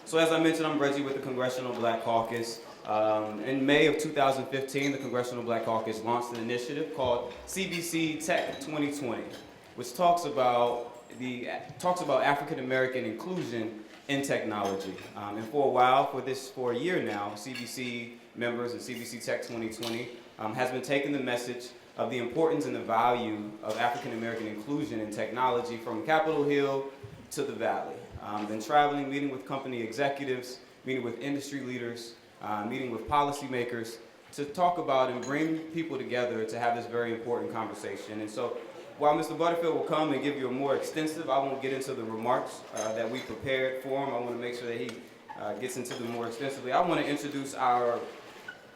So as I mentioned, I'm Reggie with the Congressional Black Caucus. In May of 2015, the Congressional Black Caucus launched an initiative called CBC Tech 2020, which talks about African American inclusion in technology. And for a year now, CBC members and CBC Tech 2020 has been taking the message of the importance and the value of African American inclusion in technology from Capitol Hill to the Valley. Been traveling, meeting with company executives, meeting with industry leaders, meeting with policymakers to talk about and bring people together to have this very important conversation. And so while Mr. Butterfield will come and give you a more extensive, I won't get into the remarks that we prepared for him. I want to make sure that he gets into them more extensively. I want to introduce our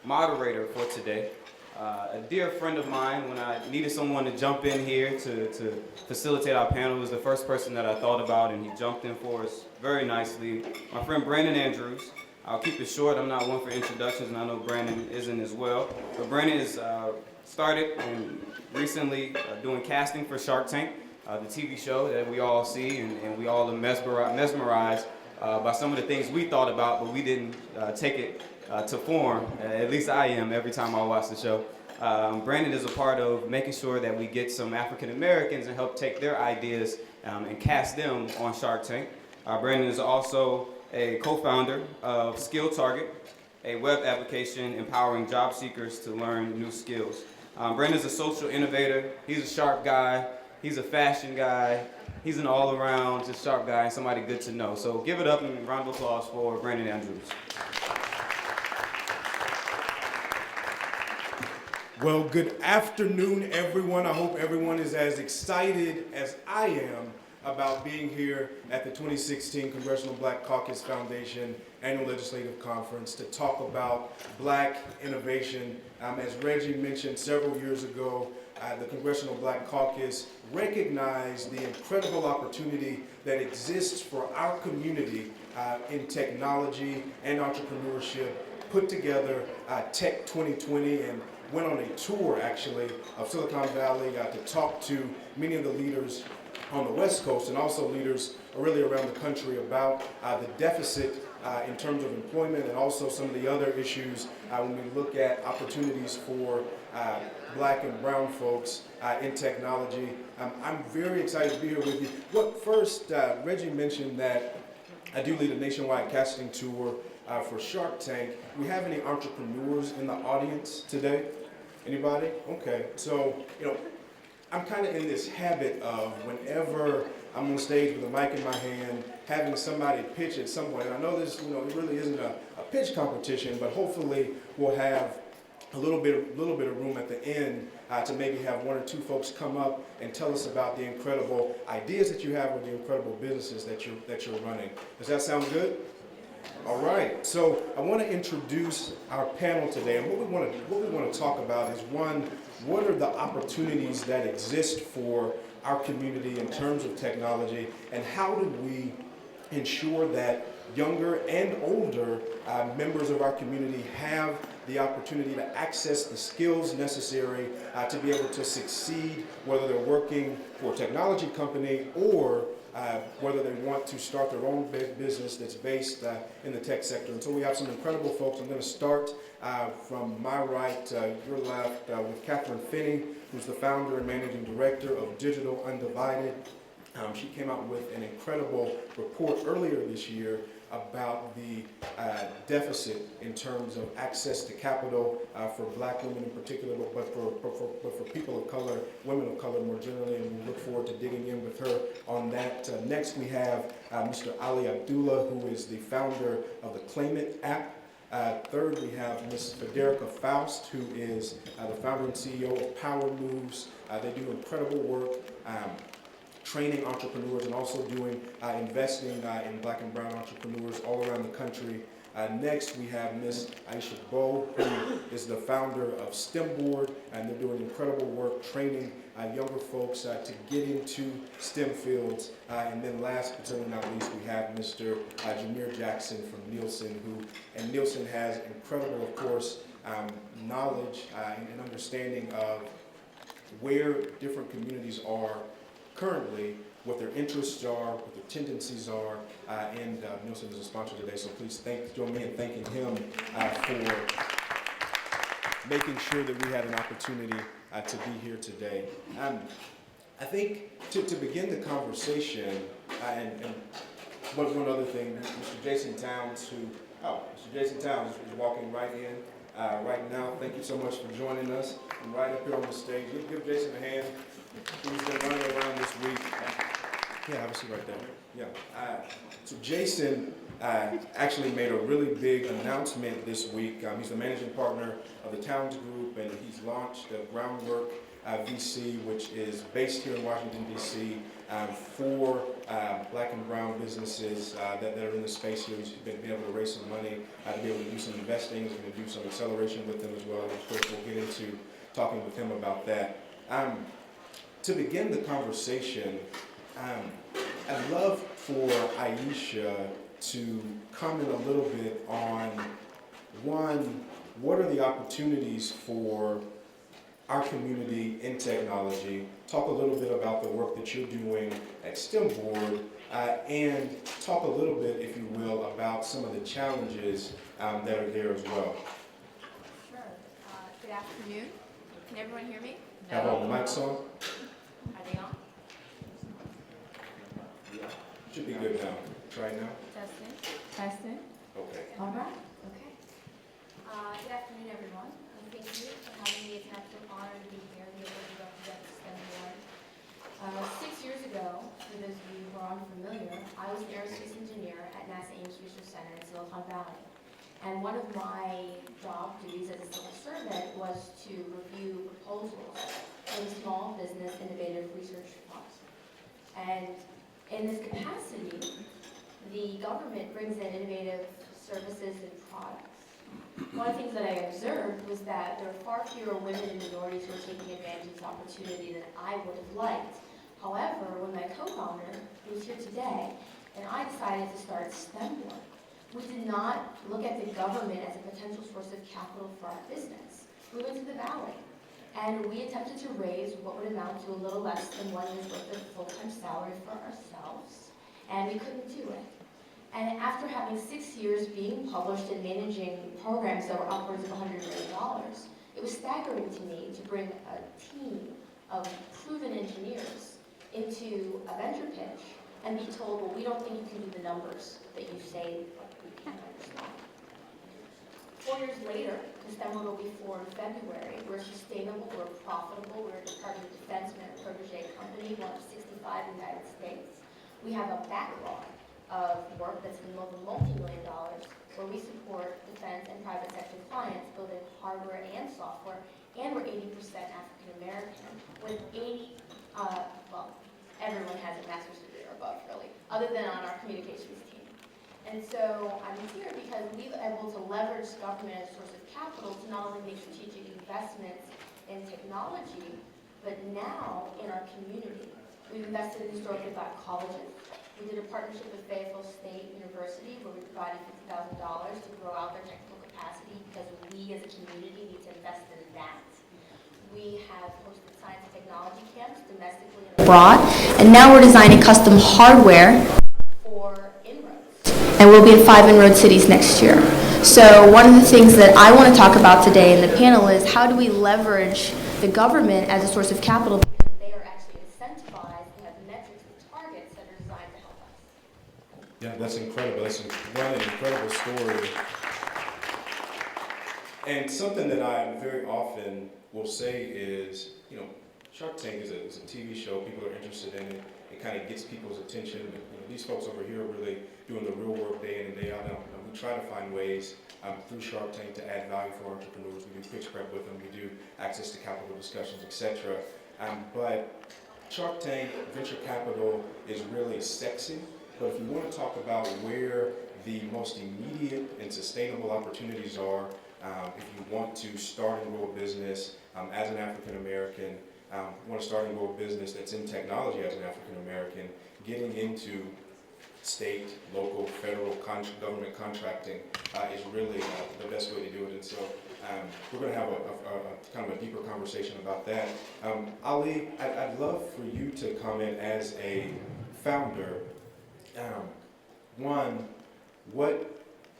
moderator for today. A dear friend of mine, when I needed someone to jump in here to facilitate our panel, was the first person that I thought about, and he jumped in for us very nicely. My friend Brandon Andrews. I'll keep it short. I'm not one for introductions, and I know Brandon isn't as well. But Brandon has started and recently doing casting for Shark Tank, the TV show that we all see, and we all are mesmerized by some of the things we thought about, but we didn't take it to form. At least I am every time I watch the show. Brandon is a part of making sure that we get some African Americans and help take their ideas and cast them on Shark Tank. Brandon is also a co-founder of Skill Target, a web application empowering job seekers to learn new skills. Brandon's a social innovator. He's a sharp guy. He's a fashion guy. He's an all-around just sharp guy and somebody good to know. So give it up and a round of applause for Brandon Andrews. Well, good afternoon, everyone. I hope everyone is as excited as I am about being here at the 2016 Congressional Black Caucus Foundation Annual Legislative Conference to talk about black innovation. As Reggie mentioned several years ago, the Congressional Black Caucus recognized the incredible opportunity that exists for our community in technology and entrepreneurship, put together Tech 2020 and went on a tour actually of Silicon Valley to talk to many of the leaders on the West Coast and also leaders really around the country about the deficit in terms of employment and also some of the other issues when we look at opportunities for black and brown folks in technology. I'm very excited to be here with you. Well, first, Reggie mentioned that I do lead a nationwide casting tour for Shark Tank. We have any entrepreneurs in the audience today? Anybody? Okay, so, I'm kind of in this habit of whenever I'm on stage with a mic in my hand, having somebody pitch at some point. And I know this, it really isn't a pitch competition, but hopefully we'll have a little bit of room at the end to maybe have one or two folks come up and tell us about the incredible ideas that you have or the incredible businesses that you're running. Does that sound good? All right, so I want to introduce our panel today, and what we want to talk about is one, what are the opportunities that exist for our community in terms of technology, and how do we ensure that younger and older members of our community have the opportunity to access the skills necessary to be able to succeed, whether they're working for a technology company or whether they want to start their own business that's based in the tech sector. And so we have some incredible folks. I'm going to start from my right, your left, with Catherine Finney, who's the founder and managing director of Digital Undivided. She came out with an incredible report earlier this year about the deficit in terms of access to capital for black women in particular, but for people of color, women of color more generally, and we look forward to digging in with her on that. Next we have Mr. Ali Abdullah, who is the founder of the Claim It app. Third, we have Ms. Federica Faust, who is the founder and CEO of Power Moves. They do incredible work training entrepreneurs and also doing investing in black and brown entrepreneurs all around the country. Next, we have Ms. Aisha Bo, who is the founder of STEMboard, and they're doing incredible work training younger folks to get into STEM fields. And then last but certainly not least, we have Mr. Jameer Jackson from Nielsen, and Nielsen has incredible, of course, knowledge and understanding of where different communities are currently what their interests are, what their tendencies are, and Nielsen is a sponsor today, so please join me in thanking him for making sure that we had an opportunity to be here today. I think to begin the conversation, and one other thing, Mr. Jason Towns, Mr. Jason Towns is walking right in right now. Thank you so much for joining us. And right up here on the stage, give Jason a hand. He's been running around this week. Yeah, have a seat right there. Yeah. So Jason actually made a really big announcement this week. He's the managing partner of the Towns Group, and he's launched the Groundwork VC, which is based here in Washington, D.C., for black and brown businesses that are in the space here. He's been able to raise some money, to be able to do some investing. He's going to do some acceleration with them as well. And of course, we'll get into talking with him about that. To begin the conversation, I'd love for Aisha to comment a little bit on, one, what are the opportunities for our community in technology, talk a little bit about the work that you're doing at STEM Board, and talk a little bit, if you will, about some of the challenges that are there as well. Sure. Good afternoon. Can everyone hear me? Have all the mics on? Are they on? Should be good now. Try now. Testing. Testing. Okay. All right. Okay. Good afternoon, everyone. Thank you for having me. It's an absolute honor to be here, to be able to represent the STEM Board. 6 years ago, for those of you who are unfamiliar, I was an aerospace engineer at NASA Ames Research Center in Silicon Valley. And one of my job duties as a civil servant was to review proposals for the Small Business Innovative Research Fund. And in this capacity, the government brings in innovative services and products. One of the things that I observed was that there are far fewer women and minorities who are taking advantage of this opportunity than I would have liked. However, when my co-founder, who is here today, and I decided to start STEM Board, we did not look at the government as a potential source of capital for our business. We went to the Valley, and we attempted to raise what would amount to a little less than 1 year's worth of full-time salary for ourselves, and we couldn't do it. And after having 6 years being published and managing programs that were upwards of $100 million, it was staggering to me to bring a team of proven engineers into a venture pitch and be told, well, we don't think you can do the numbers that you say we can understand. 4 years later, December will be 4 in February. We're sustainable, we're profitable, we're a Department of Defense protege company, one of 65 in the United States. We have a backlog of work that's in multi-million dollars, where we support defense and private sector clients building hardware and software, and we're 80% African American, with 80, well, everyone has a master's degree or above, really, other than on our communications team. And so I'm here because we've been able to leverage government as a source of capital to not only make strategic investments in technology, but now in our community. We've invested in historically black colleges. We did a partnership with Fayetteville State University where we provided $50,000 to grow out their technical capacity because we as a community need to invest in that. We have hosted science and technology camps domestically and abroad, and now we're designing custom hardware for inroads. And we'll be in 5 inroad cities next year. So one of the things that I want to talk about today in the panel is how do we leverage the government as a source of capital, because they are actually incentivized and have metrics and targets that are designed to help us. Yeah, that's incredible. That's an incredible story. And something that I very often will say is, Shark Tank is a TV show. People are interested in it. It kind of gets people's attention. These folks over here are really doing the real work day in and day out. And we try to find ways through Shark Tank to add value for entrepreneurs. We do pitch prep with them. We do access to capital discussions, etc. But Shark Tank, venture capital is really sexy. But if you want to talk about where the most immediate and sustainable opportunities are, if you want to start and grow a business as an African American, want to start and grow a business that's in technology as an African American, getting into state, local, federal government contracting is really the best way to do it. And so we're going to have a kind of a deeper conversation about that. Ali, I'd love for you to comment as a founder. One, what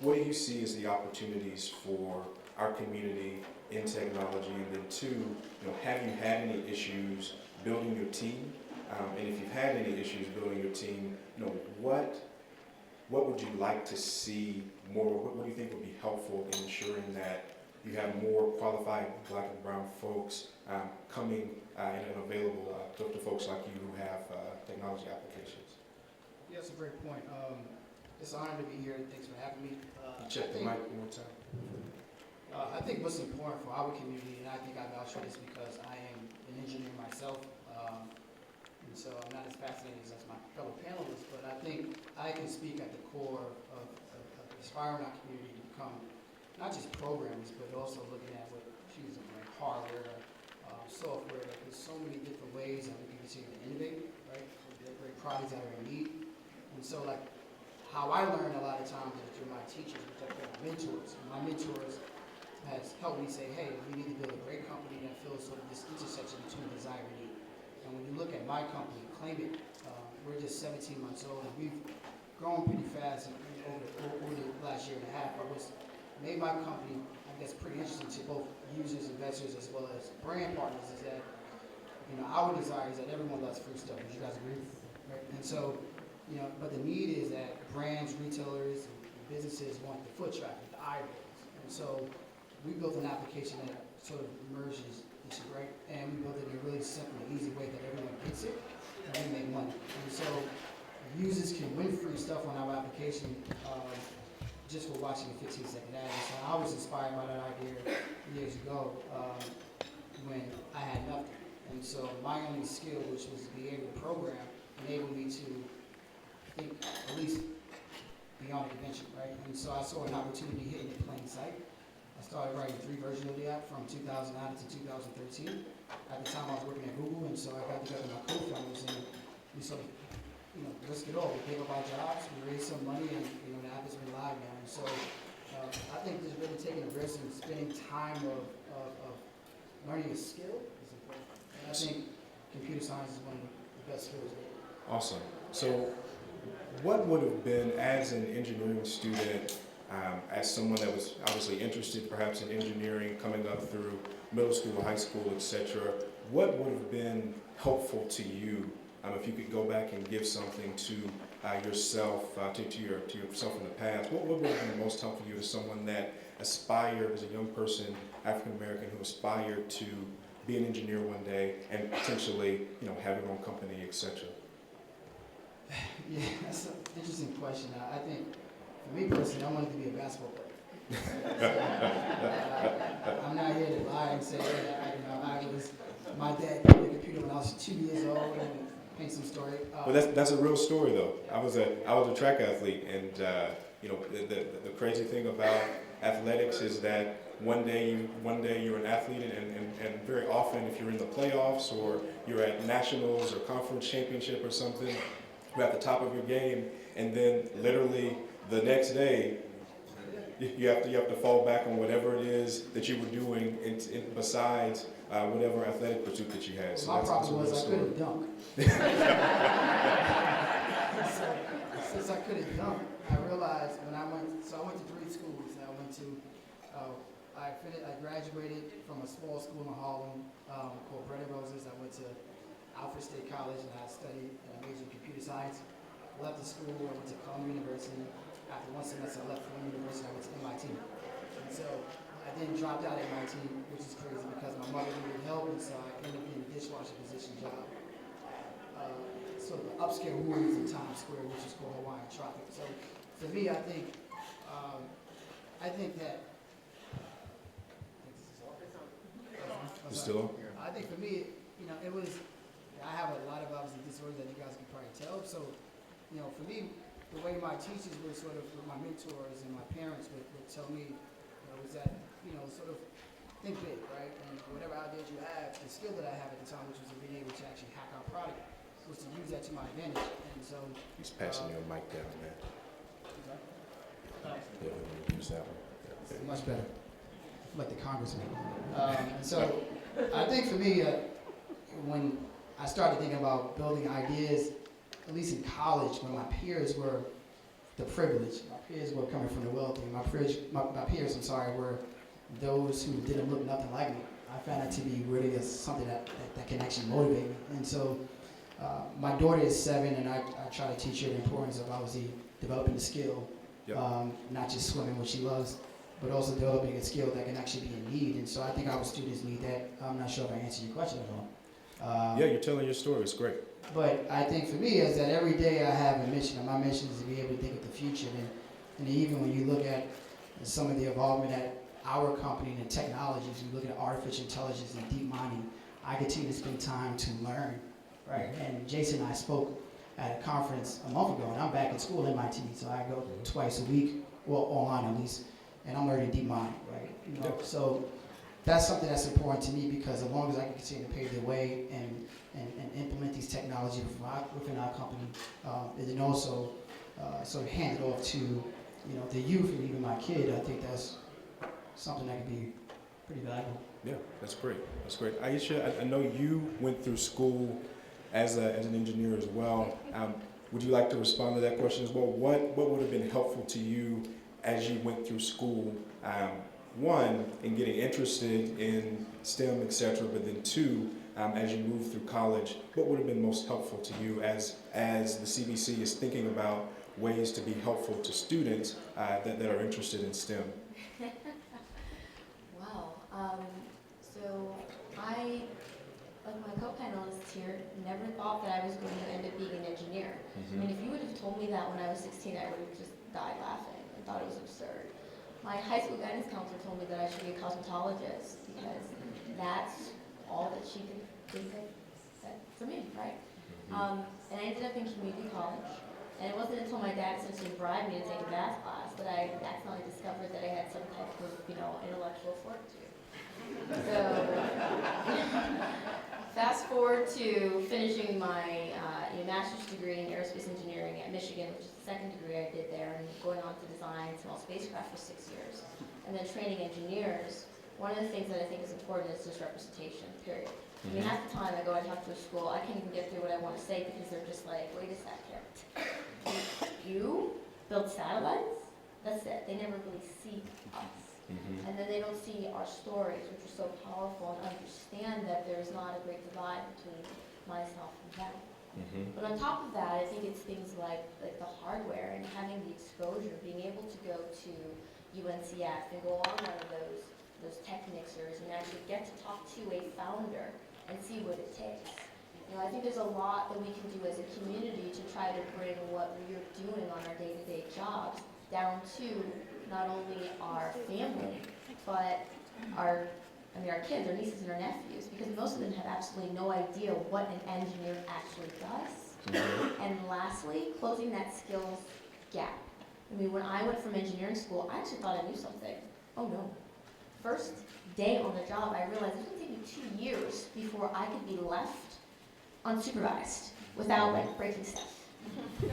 do you see as the opportunities for our community in technology? And then two, have you had any issues building your team? And if you've had any issues building your team, what would you like to see more? What do you think would be helpful in ensuring that you have more qualified Black and brown folks coming and available to folks like you who have technology applications? Yeah, that's a great point. It's an honor to be here. Thanks for having me. Check the mic one more time. I think what's important for our community, and I think I vouch for this because I am an engineer myself, and so I'm not as fascinated as my fellow panelists, but I think I can speak at the core of inspiring our community to become not just programmers, but also looking at what she's like hardware, software. There's so many different ways that we can continue to innovate, right? There are great products that are in need. And so like how I learn a lot of times is through my teachers, which I call mentors. And my mentors has helped me say, hey, we need to build a great company that fills sort of this intersection between desire and need. And when you look at my company, Claim It, we're just 17 months old, and we've grown pretty fast over the last year and a half. But what's made my company, I guess, pretty interesting to both users, investors, as well as brand partners is that, our desire is that everyone loves free stuff. Would you guys agree? Right? And so, but the need is that brands, retailers, and businesses want the foot traffic, the eyeballs. And so we built an application that sort of merges this, right? And we built it in a really simple and easy way that everyone gets it, and we make money. And so users can win free stuff on our application just for watching a 15-second ad. And so I was inspired by that idea years ago when I had nothing. And so my only skill, which was to be able to program, enabled me to think at least beyond a convention, right? And so I saw an opportunity hidden in plain sight. I started writing 3 versions of the app from 2009 to 2013. At the time I was working at Google, and so I got together with my co-founders and we sort of, risked it all. We gave up our jobs, we raised some money, and the app has been live now. And so I think just really taking a risk and spending time of learning a skill is important. And I think computer science is one of the best skills. Awesome. So what would have been, as an engineering student, as someone that was obviously interested perhaps in engineering, coming up through middle school, high school, etc., what would have been helpful to you if you could go back and give something to yourself, to yourself in the past? What would have been most helpful to you as someone that aspired, as a young person, African American, who aspired to be an engineer one day and potentially, have your own company, etc.? Yeah, that's an interesting question. I think, for me personally, I wanted to be a basketball player. I'm not here to lie and say that my dad gave me a computer when I was 2 years old and paint some story. Well, that's a real story though. I was a track athlete, and the crazy thing about athletics is that one day you're an athlete, and very often if you're in the playoffs or you're at nationals or conference championship or something, you're at the top of your game, and then literally the next day you have to fall back on whatever it is that you were doing besides whatever athletic pursuit that you had. So my problem was I couldn't dunk. Since I couldn't dunk, I realized when I went to 3 schools. I graduated from a small school in Harlem called Bread and Roses. I went to Alfred State College and I studied and I majored in computer science. Left the school, I went to Columbia University. After 1 semester, I left Columbia University, I went to MIT. And so I then dropped out of MIT, which is crazy because my mother needed help, and so I ended up in a dishwasher position job. Sort of the upscale rooms in Times Square, which is called Hawaiian Tropic. So for me, I think that. You still on? I think for me, it was. I have a lot of obviously disorders that you guys can probably tell. So, for me, the way my teachers were sort of, my mentors and my parents would tell me, was that, sort of think big, right? And whatever ideas you have, the skill that I have at the time, which was being able to actually hack our product, was to use that to my advantage. And so, He's passing you a mic down, man. Yeah, we're gonna use that one. it's much better, like the congressman. And so, I think for me, when I started thinking about building ideas, at least in college, when my peers were the privileged, my peers were coming from the wealthy, my peers, were those who didn't look nothing like me. I found that to be really something that can actually motivate me. And so, my daughter is 7, and I try to teach her the importance of obviously developing the skill, Yep. not just swimming, which she loves, but also developing a skill that can actually be in need. And so I think our students need that. I'm not sure if I answered your question at all. Yeah, you're telling your story. It's great. But I think for me is that every day I have a mission, and my mission is to be able to think of the future. And even when you look at some of the involvement at our company and technologies, you look at artificial intelligence and deep mining, I continue to spend time to learn, right? And Jason and I spoke at a conference a month ago, and I'm back in school at MIT, so I go twice a week, well, online at least, and I'm learning deep mining, right? You know, so that's something that's important to me, because as long as I can continue to pave the way and implement these technologies within our company, and then also sort of hand it off to the youth and even my kid, I think that's something that could be pretty valuable. Yeah, that's great. That's great. Aisha, I know you went through school as an engineer as well. Would you like to respond to that question as well? What would have been helpful to you as you went through school? One, in getting interested in STEM, etc., but then two, as you move through college, what would have been most helpful to you as the CBC is thinking about ways to be helpful to students that are interested in STEM? Wow. So I, like my co-panelists here, never thought that I was going to end up being an engineer. I mean, if you would have told me that when I was 16, I would have just died laughing and thought it was absurd. My high school guidance counselor told me that I should be a cosmetologist because that's all that she could think of for me, right? And I ended up in community college. And it wasn't until my dad essentially bribed me to take a math class that I accidentally discovered that I had some type of, intellectual fortitude. So, fast forward to finishing my master's degree in aerospace engineering at Michigan, which is the second degree I did there, and going on to design small spacecraft for 6 years. And then training engineers, one of the things that I think is important is just representation, period. I mean, half the time I go and talk to a school, I can't even get through what I want to say because they're just like, wait a second. You build satellites? That's it. They never really see us. And then they don't see our stories, which are so powerful, and understand that there's not a great divide between myself and them. But on top of that, I think it's things like the hardware and having the exposure, being able to go to UNCF and go on one of those tech mixers and actually get to talk to a founder and see what it takes. I think there's a lot that we can do as a community to try to bring what we're doing on our day-to-day jobs down to not only our family, but our kids, our nieces and our nephews, because most of them have absolutely no idea what an engineer actually does. And lastly, closing that skills gap. I mean, when I went from engineering school, I actually thought I knew something. Oh no. First day on the job, I realized it was going to take me 2 years before I could be left unsupervised without breaking stuff.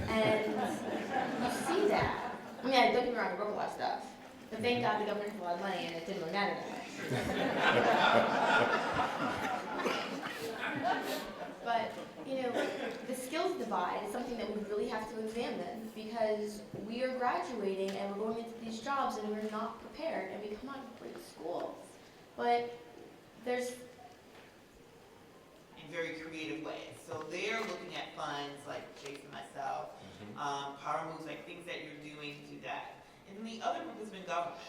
And you see that. I mean, don't get me wrong, I broke a lot of stuff. But thank God the government had a lot of money and it didn't really matter that much. But, the skills divide is something that we really have to examine because we are graduating and we're going into these jobs and we're not prepared and we come out of great schools. But there's in very creative ways. So they're looking at funds like Jason, myself, power moves, like things that you're doing to do that. And then the other group has been government.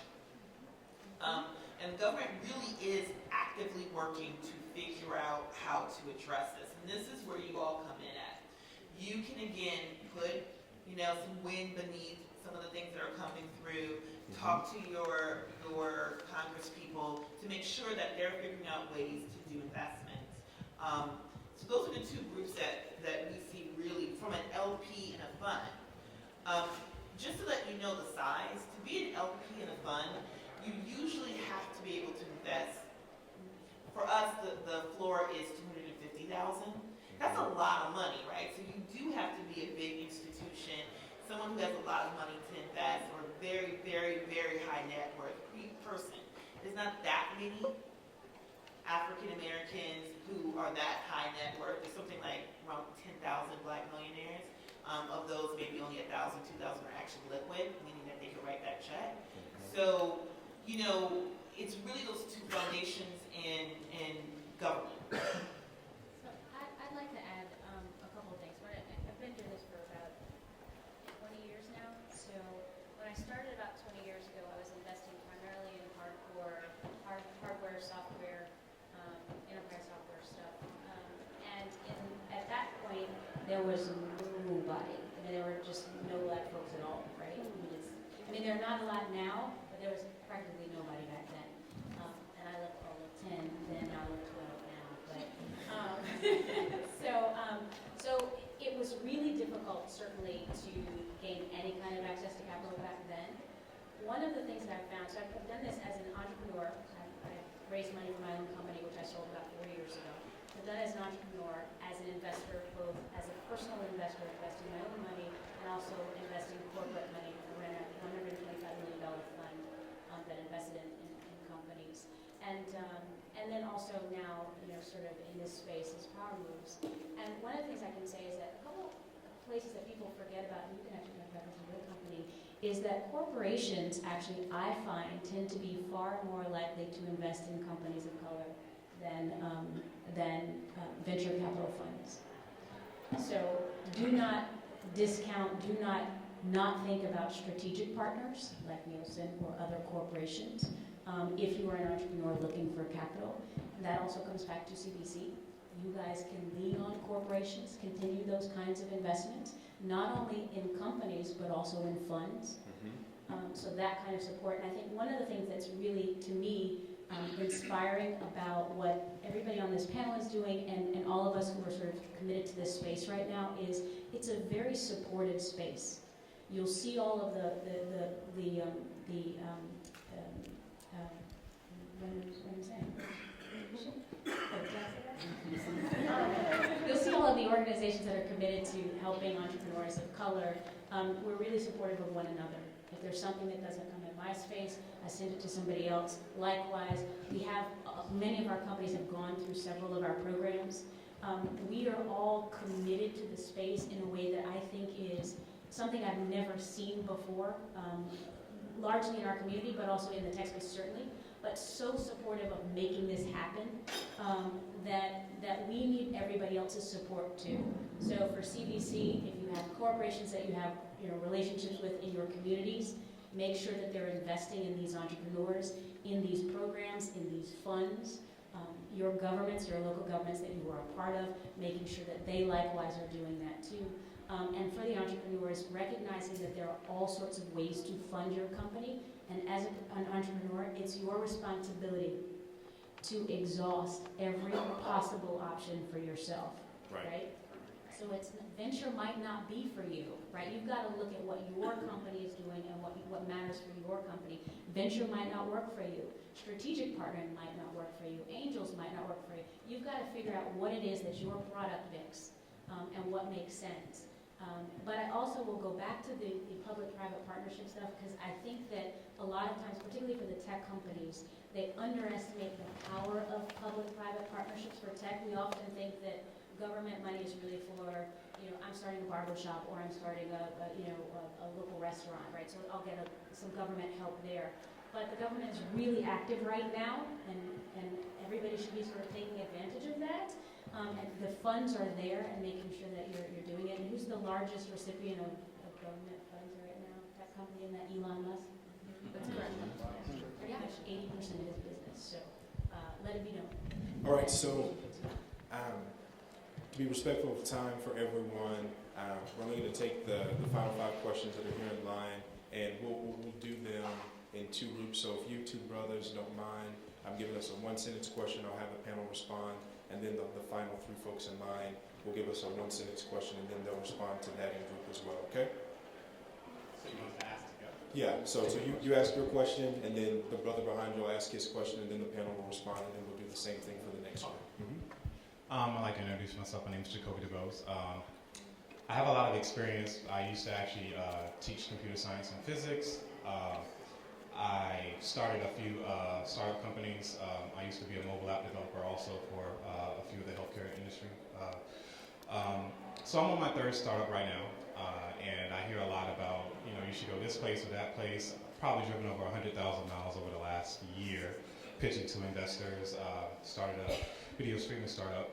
And government really is actively working to figure out how to address this. And this is where you all come in at. You can again put, some wind beneath some of the things that are coming through, talk to your Congress people to make sure that they're figuring out ways to do investments. So those are the two groups that we see really from an LP and a fund. Just to let you know the size, to be an LP and a fund, you usually have to be able to invest. For us, the floor is $250,000, That's a lot of money, right? So you do have to be a big institution, someone who has a lot of money to invest, or very, very, very high net worth person. There's not that many African Americans who are that high net worth. There's something like around 10,000 Black millionaires. Of those, maybe only 1,000, 2,000 are actually liquid, meaning that they can write that check. So, you know, it's really those two foundations in government. So I'd like to add a couple of things. I've been doing this for about 20 years now. So when I started about 20 years ago, I was investing primarily in hardware, software, enterprise software stuff. At that point, there was nobody. I mean, there were just no Black folks at all, right? I mean, there are not a lot now, but there was practically nobody back then. And I look 10 then, I look 12 now. But so it was really difficult, certainly, to gain any kind of access to capital back then. One of the things that I've found, so I've done this as an entrepreneur. I've raised money for my own company, which I sold about 4 years ago. I've done it as an entrepreneur, as an investor, both as a personal investor, investing my own money, and also investing corporate money. I ran a $125 million fund that invested in companies. And then also now, you know, sort of in this space is Power Moves. And one of the things I can say is that a couple of places that people forget about, and you can actually talk about this in your company, is that corporations actually, I find, tend to be far more likely to invest in companies of color than venture capital funds. So do not discount, do not think about strategic partners like Nielsen or other corporations if you are an entrepreneur looking for capital. And that also comes back to CBC. You guys can lean on corporations, continue those kinds of investments, not only in companies but also in funds. So that kind of support. And I think one of the things that's really, to me, inspiring about what everybody on this panel is doing and all of us who are sort of committed to this space right now is it's a very supportive space. You'll see all of you'll see all of the organizations that are committed to helping entrepreneurs of color. We're really supportive of one another. If there's something that doesn't come in my space, I send it to somebody else. Likewise, we have, many of our companies have gone through several of our programs. We are all committed to the space in a way that I think is something I've never seen before, largely in our community, but also in the tech space certainly, but so supportive of making this happen that we need everybody else's support too. So for CBC, if you have corporations that you have relationships with in your communities, make sure that they're investing in these entrepreneurs, in these programs, in these funds. Your governments, your local governments that you are a part of, making sure that they likewise are doing that too. And for the entrepreneurs, recognizing that there are all sorts of ways to fund your company. And as an entrepreneur, it's your responsibility to exhaust every possible option for yourself, right? So venture might not be for you, right? You've got to look at what your company is doing and what matters for your company. Venture might not work for you. Strategic partnering might not work for you. Angels might not work for you. You've got to figure out what it is that's your product mix and what makes sense. But I also will go back to the public-private partnership stuff because I think that a lot of times, particularly for the tech companies, they underestimate the power of public-private partnerships for tech. We often think that government money is really for, I'm starting a barber shop or I'm starting a local restaurant, right? So I'll get some government help there. But the government is really active right now, and everybody should be sort of taking advantage of that. And the funds are there and making sure that you're doing it. And who's the largest recipient of government funds right now? That company in that Elon Musk? That's correct. Pretty much 80% of his business. So let it be known. All right, so to be respectful of time for everyone, we're only going to take the final 5 questions that are here in line, and we'll do them in 2 groups. So if you 2 brothers don't mind, I'm giving us a 1-sentence question. I'll have the panel respond, and then the final 3 folks in line will give us a 1-sentence question, and then they'll respond to that in group as well. Okay? So you want to ask together? Yeah. So you ask your question, and then the brother behind you will ask his question, and then the panel will respond, and then we'll do the same thing for the next one. I'd like to introduce myself. My name is Jacoby DeBose. I have a lot of experience. I used to actually teach computer science and physics. I started a few startup companies. I used to be a mobile app developer also for a few of the healthcare industry. So I'm on my third startup right now, and I hear a lot about, you should go this place or that place. Probably driven over 100,000 miles over the last year, pitching to investors, started a video streaming startup.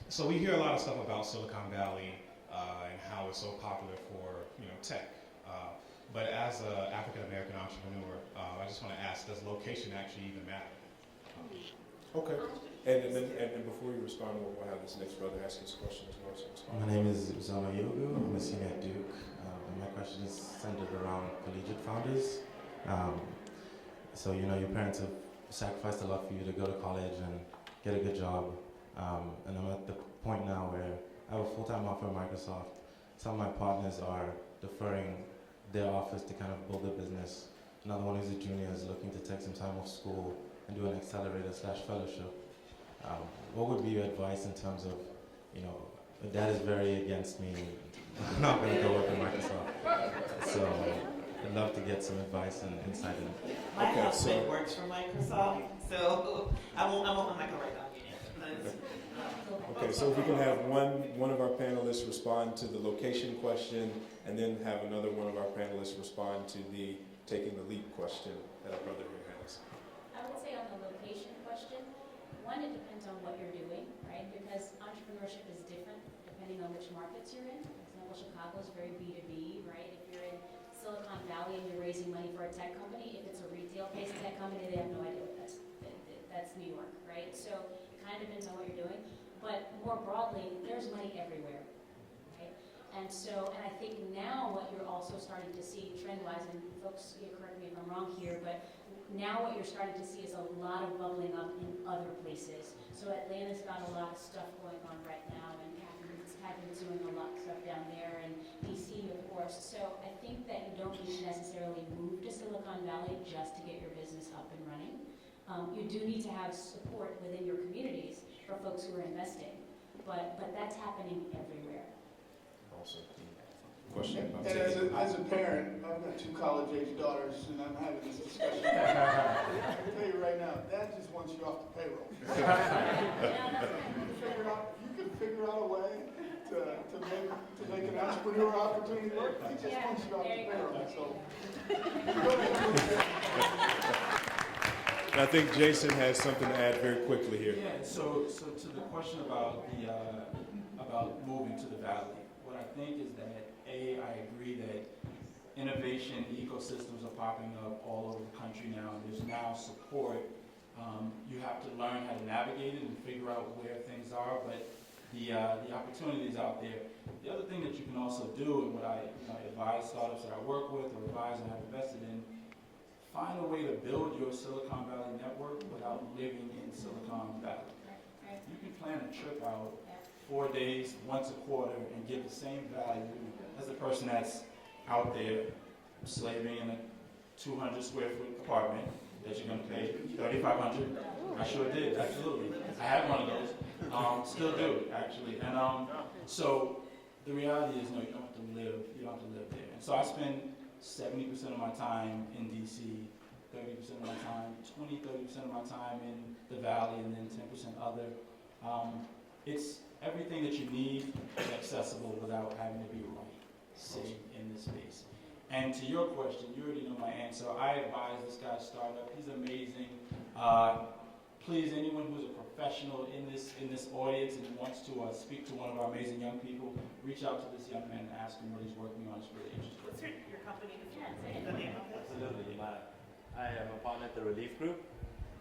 So we hear a lot of stuff about Silicon Valley and how it's so popular for tech. But as an African American entrepreneur, I just want to ask: does location actually even matter? Okay. And then before you respond, we'll have this next brother ask his question as well. So My name is Uzama Yogu. I'm a senior at Duke. And my question is centered around collegiate founders. So, your parents have sacrificed a lot for you to go to college and get a good job. And I'm at the point now where I have a full-time offer at Microsoft. Some of my partners are deferring their offers to kind of build a business. Another one who's a junior is looking to take some time off school and do an accelerator/fellowship. What would be your advice in terms of, my dad is very against me. I'm not going to go work at Microsoft. So I'd love to get some advice and insight in it. My husband works for Microsoft, so I won't like a right document. okay, so if we can have one of our panelists respond to the location question, and then have another one of our panelists respond to the taking the leap question that our brother here has. I would say on the location question, one, it depends on what you're doing, right? Because entrepreneurship is different depending on which markets you're in. For example, Chicago is very B2B, right? If you're in Silicon Valley and you're raising money for a tech company, if it's a retail-based tech company, they have no idea what that's New York, right? So it kind of depends on what you're doing. But more broadly, there's money everywhere, right? And I think now what you're also starting to see trend-wise, and folks, you correct me if I'm wrong here, but now what you're starting to see is a lot of bubbling up in other places. So Atlanta's got a lot of stuff going on right now, and Catherine's doing a lot of stuff down there, and DC, of course. So I think that you don't need to necessarily move to Silicon Valley just to get your business up and running. You do need to have support within your communities for folks who are investing, but that's happening everywhere. Also, question about And as a parent, I've got 2 college-age daughters, and I'm having this discussion. I can tell you right now, Dad just wants you off the payroll. You can figure out a way to make an entrepreneur opportunity work. He just wants you off the payroll. So, I think Jason has something to add very quickly here. Yeah, so to the question about about moving to the valley, what I think is that I agree that innovation ecosystems are popping up all over the country now, and there's now support. You have to learn how to navigate it and figure out where things are, but the opportunity is out there. The other thing that you can also do, and what I advise startups that I work with or advise and have invested in, find a way to build your Silicon Valley network without living in Silicon Valley. Right. You can plan a trip out 4 days, once a quarter, and get the same value as the person that's out there slaving in a 200 square foot apartment that you're going to pay $3,500. I sure did, absolutely. I had one of those. Still do, actually. And so the reality is, no, you don't have to live there. And so I spend 70% of my time in DC, 30% of my time, 30% of my time in the Valley, and then 10% other. It's everything that you need is accessible without having to be right, sitting in this space. And to your question, you already know my answer. I advise this guy's startup. He's amazing. Please, anyone who's a professional in this audience and wants to speak to one of our amazing young people, reach out to this young man and ask him what he's working on. It's really interesting. What's your company? Absolutely. I am a partner at the Relief Group.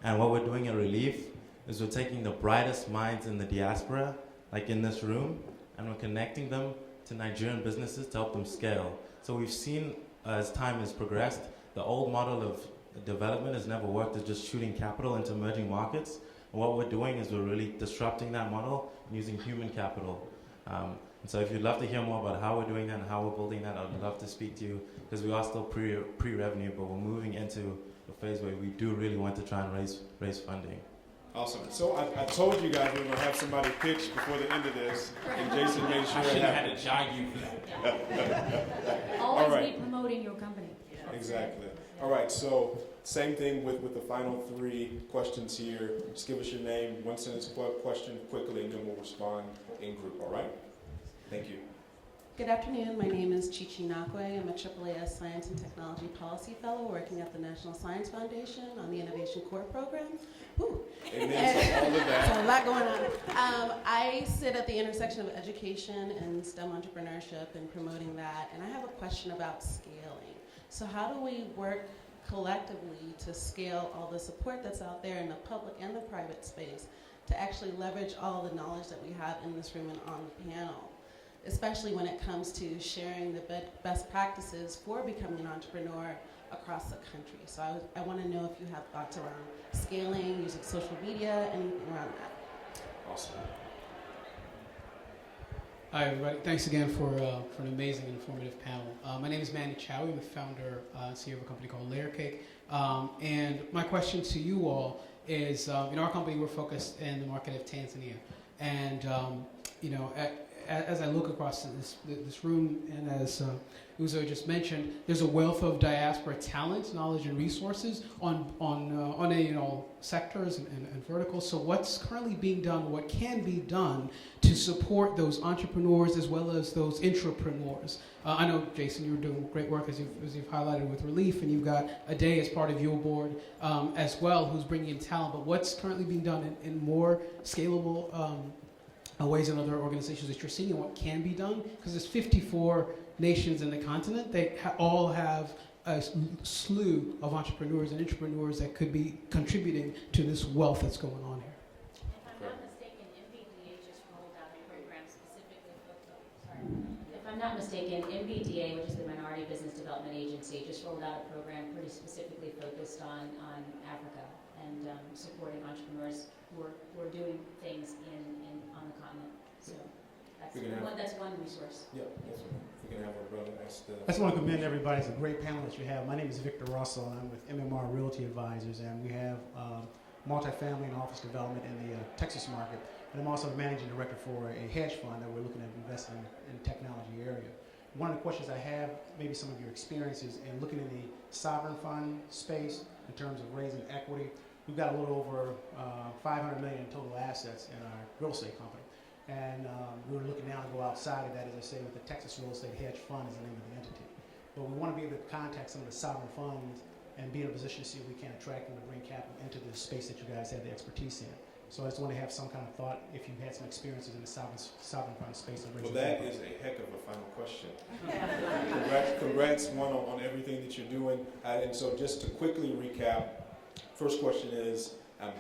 And what we're doing at Relief is we're taking the brightest minds in the diaspora, like in this room, and we're connecting them to Nigerian businesses to help them scale. So we've seen as time has progressed, the old model of development has never worked. It's just shooting capital into emerging markets. And what we're doing is we're really disrupting that model and using human capital. And so if you'd love to hear more about how we're doing that and how we're building that, I'd love to speak to you, because we are still pre-revenue, but we're moving into a phase where we do really want to try and raise funding. Awesome. So I told you guys we were going to have somebody pitch before the end of this, and Jason made sure I it should have happened. had to jog you for that. Always right. be promoting your company. Exactly. All right, so same thing with the final 3 questions here. Just give us your name, 1 sentence question quickly, and then we'll respond in group, all right? Thank you. Good afternoon. My name is Chichi Nakwe. I'm a AAAS Science and Technology Policy Fellow working at the National Science Foundation on the Innovation Core program. Whew. Amen to all of that. So a lot going on. I sit at the intersection of education and STEM entrepreneurship and promoting that, and I have a question about scaling. So how do we work collectively to scale all the support that's out there in the public and the private space to actually leverage all the knowledge that we have in this room and on the panel, especially when it comes to sharing the best practices for becoming an entrepreneur across the country. So I want to know if you have thoughts around scaling, using social media, anything around that. Awesome. Hi, everybody. Thanks again for an amazing and informative panel. My name is Manny Chow. I'm the founder and CEO of a company called Layer Cake. And my question to you all is, in our company, we're focused in the market of Tanzania. And, as I look across this room, and as Uzo just mentioned, there's a wealth of diaspora talent, knowledge, and resources on sectors and verticals. So what's currently being done, what can be done to support those entrepreneurs as well as those intrapreneurs? I know, Jason, you're doing great work as you've highlighted with Relief, and you've got a day as part of your board as well who's bringing in talent. But what's currently being done in more scalable ways in other organizations that you're seeing, and what can be done? Because there's 54 nations in the continent. They all have a slew of entrepreneurs and intrapreneurs that could be contributing to this wealth that's going on here. If I'm not mistaken, MBDA just rolled out a program specifically If I'm not mistaken, MBDA, which is the Minority Business Development Agency, just rolled out a program pretty specifically focused on Africa and supporting entrepreneurs who are doing things on the continent. So that's one resource. Yeah, that's right. We can have our brother ask the... I just want to commend everybody. It's a great panel that you have. My name is Victor Russell, and I'm with MMR Realty Advisors, and we have multifamily and office development in the Texas market. And I'm also the managing director for a hedge fund that we're looking at investing in the technology area. One of the questions I have, maybe some of your experiences in looking in the sovereign fund space in terms of raising equity. We've got a little over $500 million in total assets in our real estate company. And we're looking now to go outside of that, as I say, with the Texas Real Estate Hedge Fund is the name of the entity. But we want to be able to contact some of the sovereign funds and be in a position to see if we can attract them to bring capital into the space that you guys have the expertise in. So I just want to have some kind of thought if you've had some experiences in the sovereign fund space. Well, that is a heck of a final question. Congrats on everything that you're doing. And so just to quickly recap, first question is,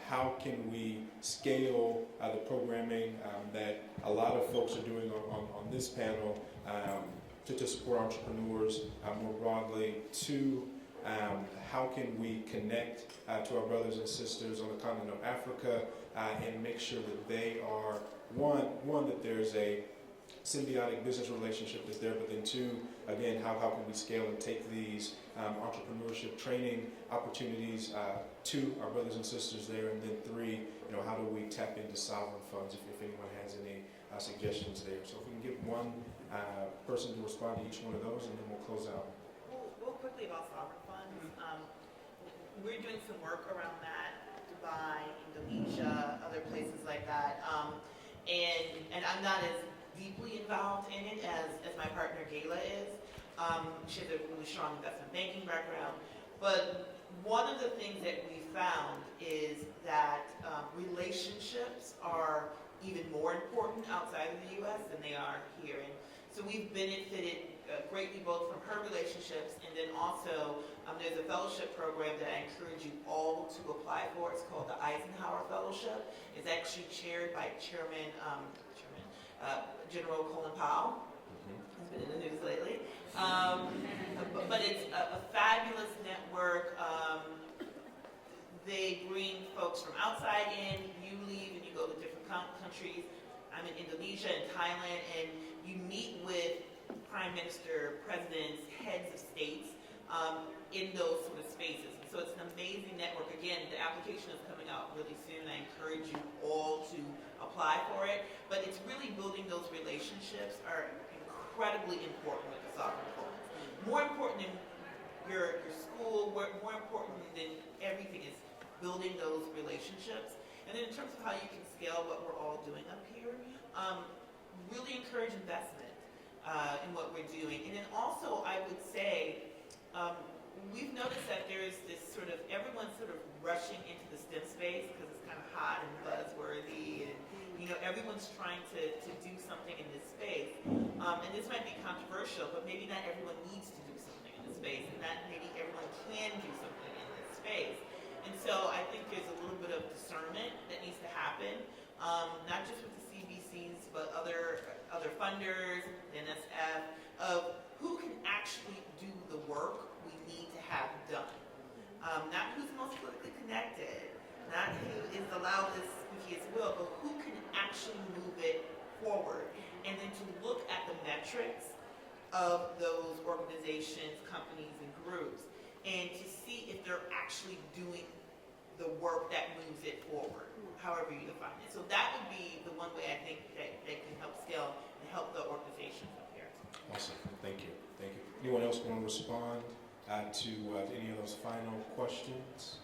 how can we scale the programming that a lot of folks are doing on this panel to support entrepreneurs more broadly? 2, how can we connect to our brothers and sisters on the continent of Africa and make sure that they are, one that there's a symbiotic business relationship that's there, but then 2, again, how can we scale and take these entrepreneurship training opportunities to our brothers and sisters there, and then 3, how do we tap into sovereign funds if anyone has any suggestions there. So if we can get one person to respond to each one of those, and then we'll close out. Real quickly about sovereign funds, we're doing some work around that, Dubai, Indonesia, other places like that, and I'm not as deeply involved in it as my partner Gayla is. She has a really strong investment banking background, but one of the things that we found is that relationships are even more important outside of the U.S. than they are here. And so we've benefited greatly both from her relationships, and then also there's a fellowship program that I encourage you all to apply for. It's called the Eisenhower Fellowship. It's actually chaired by General Colin Powell. He's been in the news lately. But it's a fabulous network. They bring folks from outside in. You leave and you go to different countries. I'm in Indonesia and Thailand, and you meet with prime minister, presidents, heads of states in those sort of spaces. And so it's an amazing network. Again, the application is coming out really soon. I encourage you all to apply for it. But it's really building those relationships are incredibly important with the soccer performance. More important than your school, more important than everything is building those relationships. And then in terms of how you can scale what we're all doing up here, really encourage investment in what we're doing. And then also I would say, we've noticed that there's this sort of, everyone's sort of rushing into the STEM space because it's kind of hot and buzzworthy, and everyone's trying to do something in this space. And this might be controversial, but maybe not everyone needs to do something in this space, and not maybe everyone can do something in this space. And so I think there's a little bit of discernment that needs to happen, not just with the CBCs, but other funders, NSF, of who can actually do the work we need to have done. Not who's most politically connected, not who is the loudest squeakiest will, but who can actually move it forward. And then to look at the metrics of those organizations, companies, and groups, and to see if they're actually doing the work that moves it forward, however you define it. So that would be the one way I think that can help scale and help the organizations up here. Awesome. Thank you. Thank you. Anyone else want to respond to any of those final questions?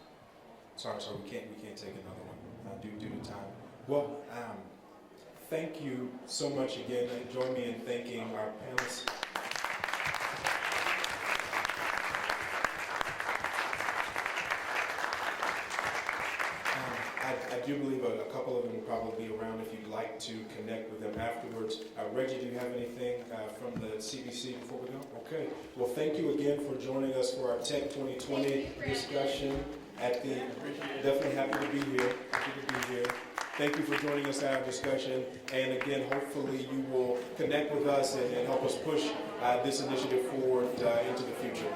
Sorry, we can't take another one due to time. Well, thank you so much again. Join me in thanking our panelists. I do believe a couple of them will probably be around if you'd like to connect with them afterwards. Reggie, do you have anything from the CBC before we go? Okay. Well, thank you again for joining us for our Tech 2020 discussion. Definitely happy to be here. Thank you for joining us at our discussion. And again, hopefully you will connect with us and help us push this initiative forward into the future.